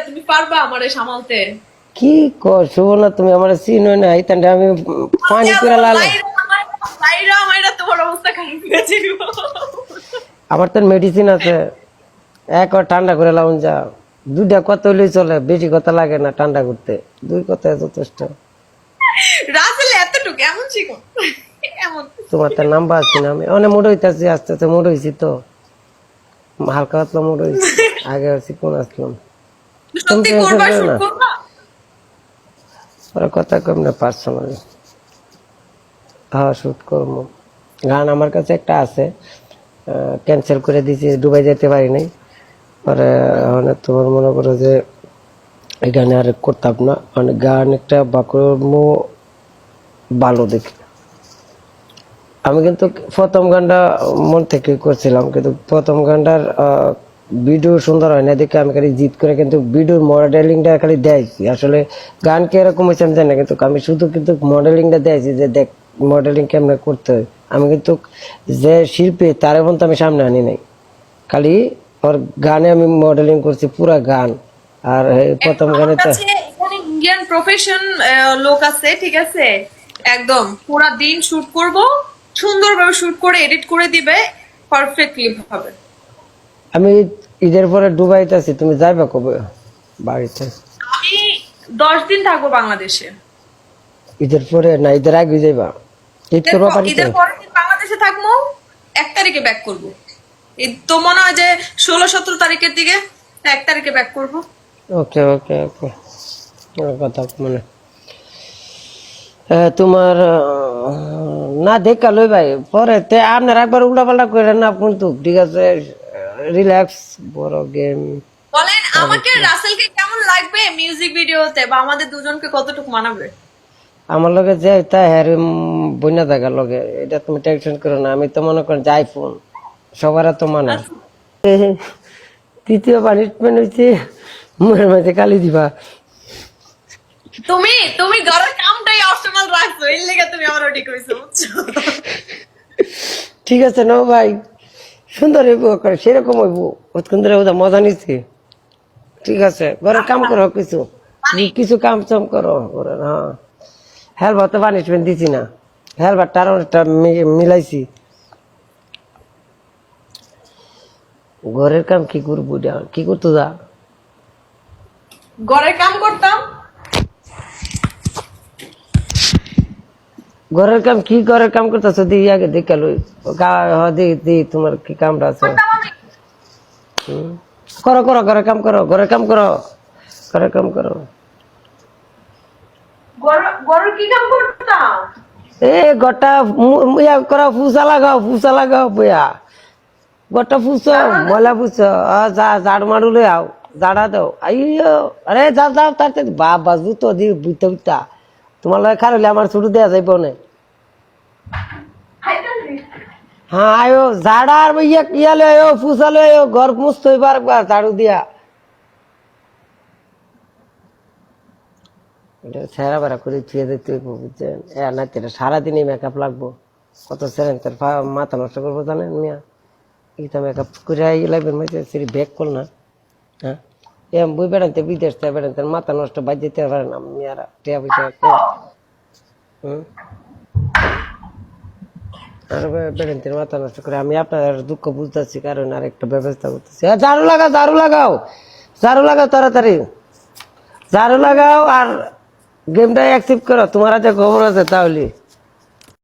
তুমি পারবা আমারে সামালতে? কি কর সুবর্ণা, তুমি আমার চিনো না, এই তান্ডে আমি পানি করে লালে লাইরা মাইরা তোমার অবস্থা খারাপ হয়ে যাবে। আমার তো মেডিসিন আছে, একবার ঠান্ডা করে লাউন যা, দুইটা কথা হইলেই চলে, বেশি কথা লাগে না ঠান্ডা করতে, দুই কথা যথেষ্ট। রাসেল এতটুকু এমন চিকন এমন। তোমার তো নাম্বার আছে না, আমি অনেক মোট হইতেছি, আস্তে আস্তে মোট হয়েছি তো, হালকা পাতলা মোট হয়েছি, আগে আছি কোন আসলাম। তুমি সত্যি টেনশন করবা, করো শুট না, করবা? ওরা কথা কম না পার্সোনালি। হ্যাঁ শুট করবো, গান আমার কাছে একটা আছে, ক্যান্সেল করে দিয়েছি, দুবাই যেতে পারি নাই। পরে মানে তোমার মনে করো যে এই গানে আর করতাম না, মানে গান একটা বাকর্ম ভালো দেখি। আমি কিন্তু প্রথম গানটা মন থেকে করছিলাম, কিন্তু প্রথম গানটার ভিডিও সুন্দর হয় না দেখে আমি খালি জিত করে কিন্তু ভিডিওর মডেলিংটা খালি দেয়ছি। আসলে গান কি এরকম হয়েছে আমি জানি না, কিন্তু আমি শুধু কিন্তু মডেলিংটা দেয়ছি যে দেখ মডেলিং কেমন করতে হয়। আমি কিন্তু যে শিল্পী তার এখন তো আমি সামনে আনি নাই, খালি ওর গানে আমি মডেলিং করছি পুরা গান। আর প্রথম গানে তো এখানে ইন্ডিয়ান প্রফেশন লোক আছে, ঠিক আছে, একদম পুরা দিন শুট করব, সুন্দরভাবে শুট করে এডিট করে দিবে, পারফেক্টলি হবে। আমি ঈদের পরে দুবাইতে আছি, তুমি যাইবা কবে বাড়িতে? আমি 10 দিন থাকবো বাংলাদেশে। ঈদের পরে না ঈদের আগে যাইবা? ঈদ করবা বাড়িতে? ঈদের পরের দিন বাংলাদেশে থাকবো, 1 তারিখে ব্যাক করবো। ঈদ তো মনে হয় যে 16-17 তারিখের দিকে, 1 তারিখে ব্যাক করবো। ওকে ওকে ওকে, কথা মানে তোমার না দেখা লই ভাই পরে তে আপনার একবার উল্টা পাল্টা করে না কিন্তু, ঠিক আছে রিল্যাক্স, বড় গেম। বলেন আমাকে রাসেলকে কেমন লাগবে মিউজিক ভিডিওতে, বা আমাদের দুজনকে কতটুকু মানাবে? আমার লগে যে তা হ্যার বইনা থাকার লগে, এটা তুমি টেনশন করো না, আমি তো মনে করেন যে আইফোন সবার তো মানা। তৃতীয় পানিশমেন্ট হয়েছে মুখের মাঝে কালি দিবা। তুমি তুমি ঘরের কামটাই অপশনাল রাখছো, এর লেগে তুমি আমার ওটি কইছো, বুঝছো? ঠিক আছে নাও ভাই, সুন্দর হইব সেরকম হইব, অতক্ষণ ধরে মজা নিচ্ছি। ঠিক আছে ঘরের কাম করো, কিছু কিছু কাম চাম করো। হ্যাঁ হেলবার তো পানিশমেন্ট দিছি না, হেলবারটা আরো একটা মিলাইছি। ঘরের কাম কি করবো, কি করতো যা ঘরের কাম করতাম। ঘরের কাম কি, ঘরের কাম করতেছো দি আগে দেখে লই, দি তোমার কি কামটা আছে করো করো, ঘরের কাম করো, ঘরের কাম করো, ঘরের কাম করো। ঘরের কি কাম করতাম? এ গোটা ইয়া করো, ফুসা লাগাও, ফুসা লাগাও বইয়া, গোটা ফুসো, ময়লা ফুসো, ঝাড় মারু লই আও, ঝাড়া দাও, আইয়ো আরে যা যাও তাড়াতাড়ি, বাবা জুতো দি বুঝতে বুঝতা তোমার লয় খারলে আমার ছুটু দেয়া যাইব না। হ্যাঁ আয়ো ঝাড়া আর ইয়া ইয়া লই আয়ো, ফুসা লই আয়ো, ঘর মুছতে হইব আরেকবার ঝাড়ু দিয়া। এটা ছেঁড়া বেড়া করে ছুঁয়ে দিতে হইব, বুঝছেন? না এটা সারাদিনই মেকআপ লাগবো, কত সেরেন তার মাথা নষ্ট করবো জানেন মিয়া, এটা মেকআপ করে লাগবেন মাঝে সেরি ব্যাক কর না। হ্যাঁ এম বই বেড়াতে বিদেশ থেকে বেড়াতে মাথা নষ্ট বাদ যেতে পারে না মেয়ারা, টিয়া পয়সা হম আর বেড়াতে মাথা নষ্ট করে। আমি আপনার দুঃখ বুঝতেছি, কারণ আর একটা ব্যবস্থা করতেছি। ঝাড়ু লাগাও, ঝাড়ু লাগাও, ঝাড়ু লাগাও তাড়াতাড়ি, ঝাড়ু লাগাও আর গেমটা অ্যাকসেপ্ট করো, তোমার হাতে খবর আছে তাহলে।